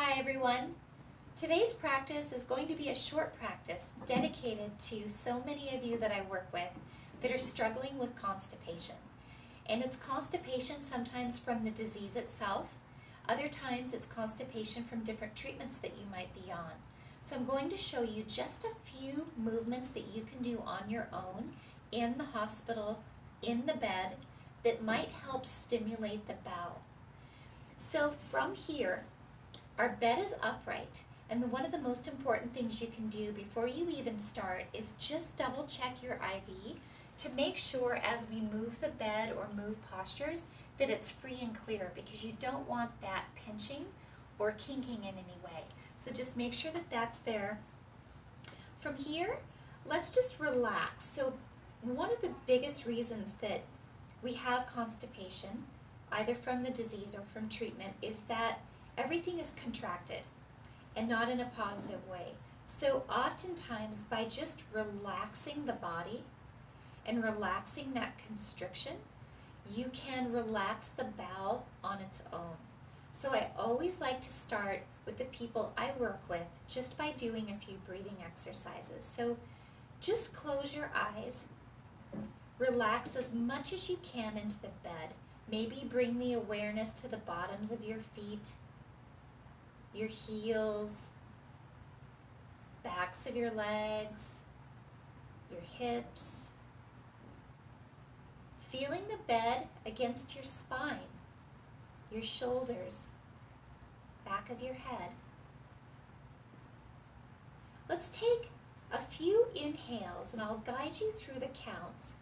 Hi everyone. Today's practice is going to be a short practice dedicated to so many of you that I work with that are struggling with constipation. And it's constipation sometimes from the disease itself. Other times it's constipation from different treatments that you might be on. So I'm going to show you just a few movements that you can do on your own in the hospital, in the bed, that might help stimulate the bowel. So from here, our bed is upright, and one of the most important things you can do before you even start is just double check your IV to make sure as we move the bed or move postures that it's free and clear, because you don't want that pinching or kinking in any way. So just make sure that that's there. From here, let's just relax. So one of the biggest reasons that we have constipation, either from the disease or from treatment, is that everything is contracted and not in a positive way. So oftentimes by just relaxing the body and relaxing that constriction, you can relax the bowel on its own. So I always like to start with the people I work with just by doing a few breathing exercises. So just close your eyes, relax as much as you can into the bed. Maybe bring the awareness to the bottoms of your feet, your heels, backs of your legs, your hips. Feeling the bed against your spine, your shoulders, back of your head. Let's take a few inhales, and I'll guide you through the counts,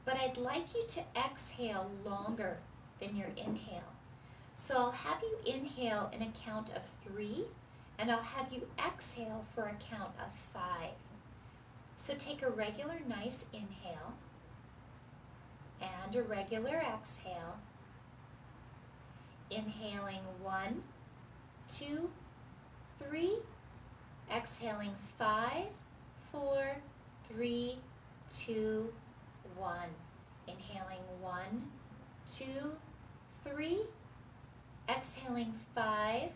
but I'd like you to exhale longer than your inhale. So I'll have you inhale in a count of 3, and I'll have you exhale for a count of 5. So take a regular nice inhale and a regular exhale. Inhaling 1, 2, 3, exhaling 5, 4, 3, 2, 1. Inhaling 1, 2, 3, exhaling 5,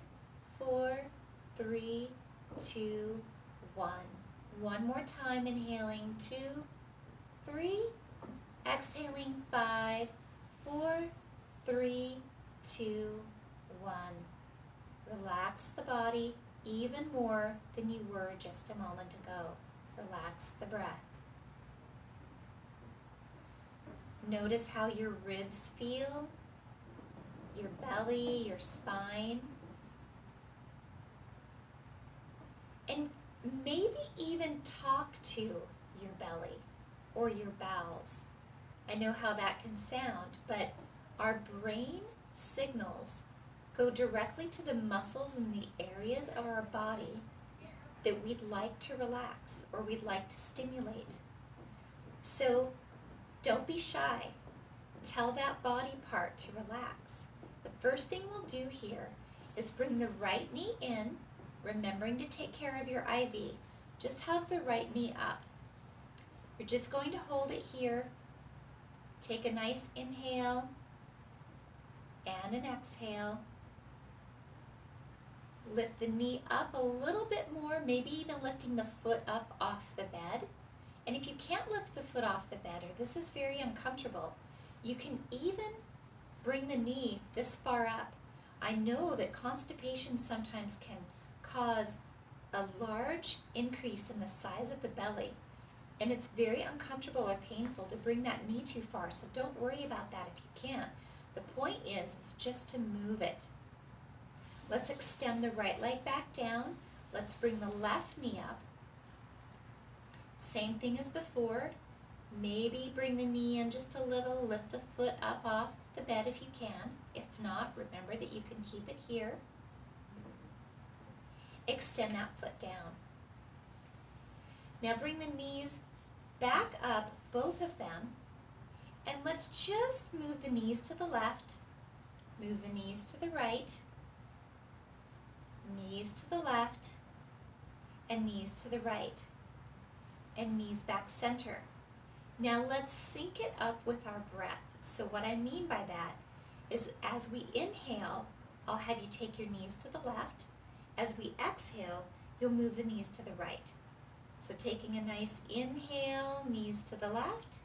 4, 3, 2, 1. One more time, inhaling 2, 3, exhaling 5, 4, 3, 2, 1. Relax the body even more than you were just a moment ago. Relax the breath. Notice how your ribs feel, your belly, your spine, and maybe even talk to your belly or your bowels. I know how that can sound, but our brain signals go directly to the muscles and the areas of our body that we'd like to relax or we'd like to stimulate. So don't be shy. Tell that body part to relax. The first thing we'll do here is bring the right knee in, remembering to take care of your IV. Just hug the right knee up. You're just going to hold it here. Take a nice inhale and an exhale. Lift the knee up a little bit more, maybe even lifting the foot up off the bed. And if you can't lift the foot off the bed, or this is very uncomfortable, you can even bring the knee this far up. I know that constipation sometimes can cause a large increase in the size of the belly, and it's very uncomfortable or painful to bring that knee too far, so don't worry about that if you can't. The point is just to move it. Let's extend the right leg back down. Let's bring the left knee up. Same thing as before. Maybe bring the knee in just a little, lift the foot up off the bed if you can. If not, remember that you can keep it here. Extend that foot down. Now bring the knees back up, both of them, and let's just move the knees to the left, move the knees to the right, knees to the left, and knees to the right, and knees back center. Now let's sync it up with our breath. So what I mean by that is as we inhale, I'll have you take your knees to the left, As we exhale, you'll move the knees to the right. So taking a nice inhale, knees to the left.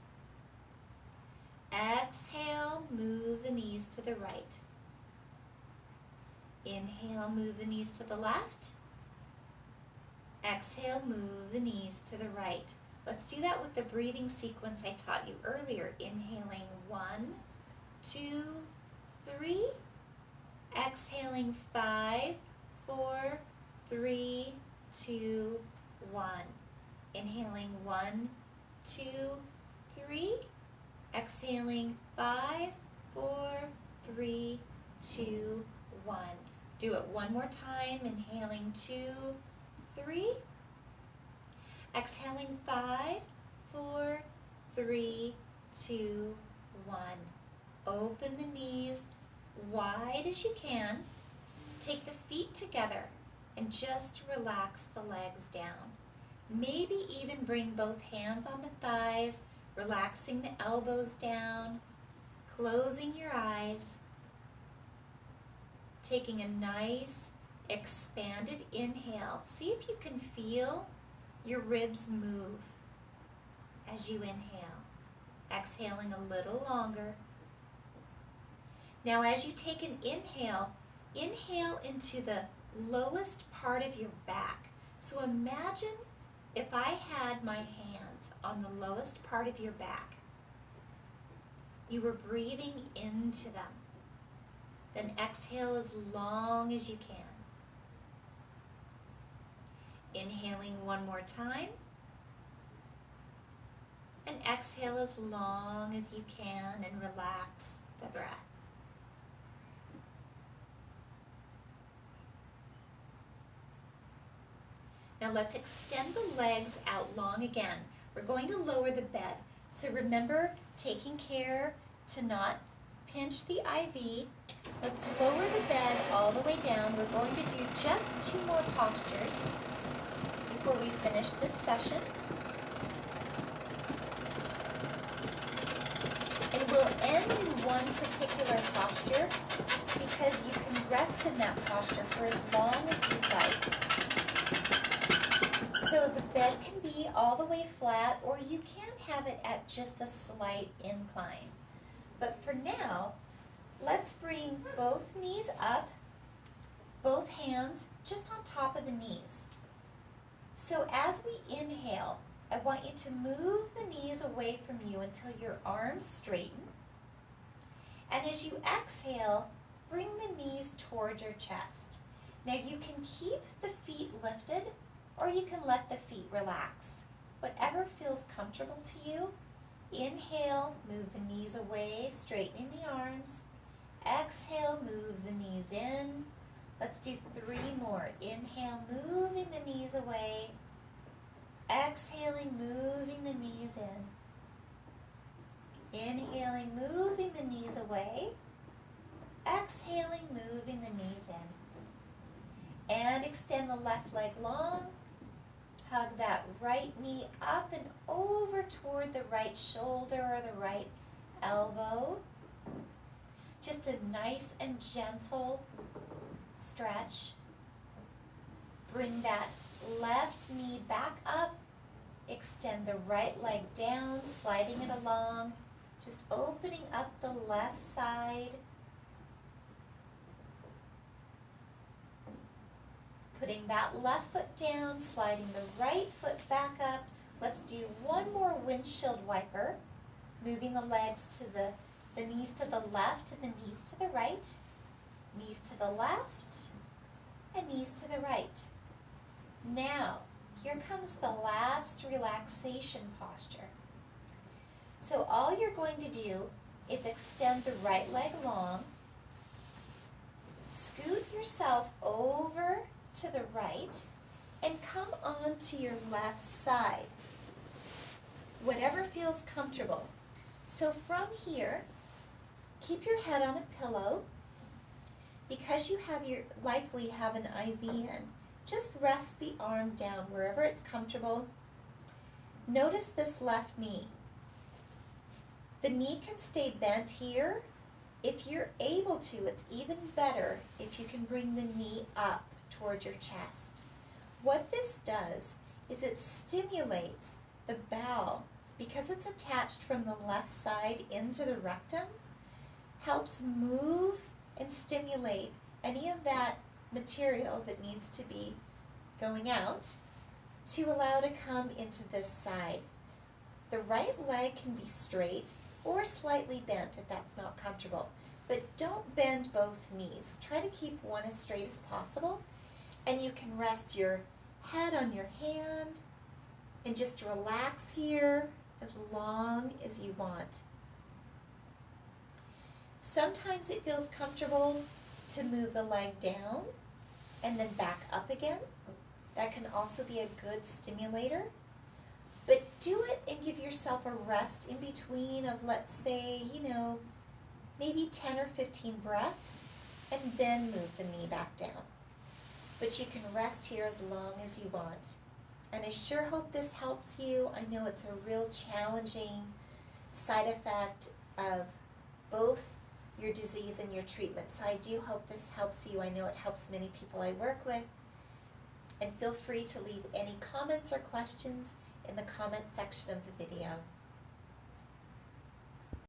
Exhale, move the knees to the right. Inhale, move the knees to the left. Exhale, move the knees to the right. Let's do that with the breathing sequence I taught you earlier. Inhaling 1, 2, 3. Exhaling 5, 4, 3, 2, 1. Inhaling 1, 2, 3. Exhaling 5, 4, 3, 2, 1. Do it one more time. Inhaling 2, 3. Exhaling 5, 4, 3, 2, 1. Open the knees wide as you can. Take the feet together and just relax the legs down. Maybe even bring both hands on the thighs, relaxing the elbows down, closing your eyes, taking a nice expanded inhale. See if you can feel your ribs move as you inhale. Exhaling a little longer. Now as you take an inhale, inhale into the lowest part of your back. So imagine if I had my hands on the lowest part of your back. You were breathing into them. Then exhale as long as you can. Inhaling one more time. And exhale as long as you can and relax the breath. Now let's extend the legs out long again. We're going to lower the bed. So remember taking care to not pinch the IV. Let's lower the bed all the way down. We're going to do just 2 more postures before we finish this session. And we'll end in one particular posture because you can rest in that posture for as long as you'd like. So the bed can be all the way flat, or you can have it at just a slight incline. But for now, let's bring both knees up, both hands just on top of the knees. So as we inhale, I want you to move the knees away from you until your arms straighten. And as you exhale, bring the knees towards your chest. Now you can keep the feet lifted, or you can let the feet relax. Whatever feels comfortable to you. Inhale, move the knees away, straightening the arms. Exhale, move the knees in. Let's do 3 more. Inhale, moving the knees away. Exhaling, moving the knees in. Inhaling, moving the knees away. Exhaling, moving the knees in. And extend the left leg long. Hug that right knee up and over toward the right shoulder or the right elbow. Just a nice and gentle stretch. Bring that left knee back up. Extend the right leg down, sliding it along. Just opening up the left side. Putting that left foot down, sliding the right foot back up. Let's do 1 more windshield wiper. Moving the legs to the knees to the left and the knees to the right. Knees to the left and knees to the right. Now, here comes the last relaxation posture. So all you're going to do is extend the right leg long. Scoot yourself over to the right and come on to your left side. Whatever feels comfortable. So from here, keep your head on a pillow. Because you likely have an IV in, just rest the arm down wherever it's comfortable. Notice this left knee. The knee can stay bent here. If you're able to, it's even better if you can bring the knee up toward your chest. What this does is it stimulates the bowel, because it's attached from the left side into the rectum, helps move and stimulate any of that material that needs to be going out to allow to come into this side. The right leg can be straight or slightly bent if that's not comfortable, but don't bend both knees. Try to keep one as straight as possible, and you can rest your head on your hand and just relax here as long as you want. Sometimes it feels comfortable to move the leg down and then back up again. That can also be a good stimulator. But do it and give yourself a rest in between of, let's say, maybe 10 or 15 breaths, and then move the knee back down. But you can rest here as long as you want. And I sure hope this helps you. I know it's a real challenging side effect of both your disease and your treatment. So I do hope this helps you. I know it helps many people I work with. And feel free to leave any comments or questions in the comment section of the video.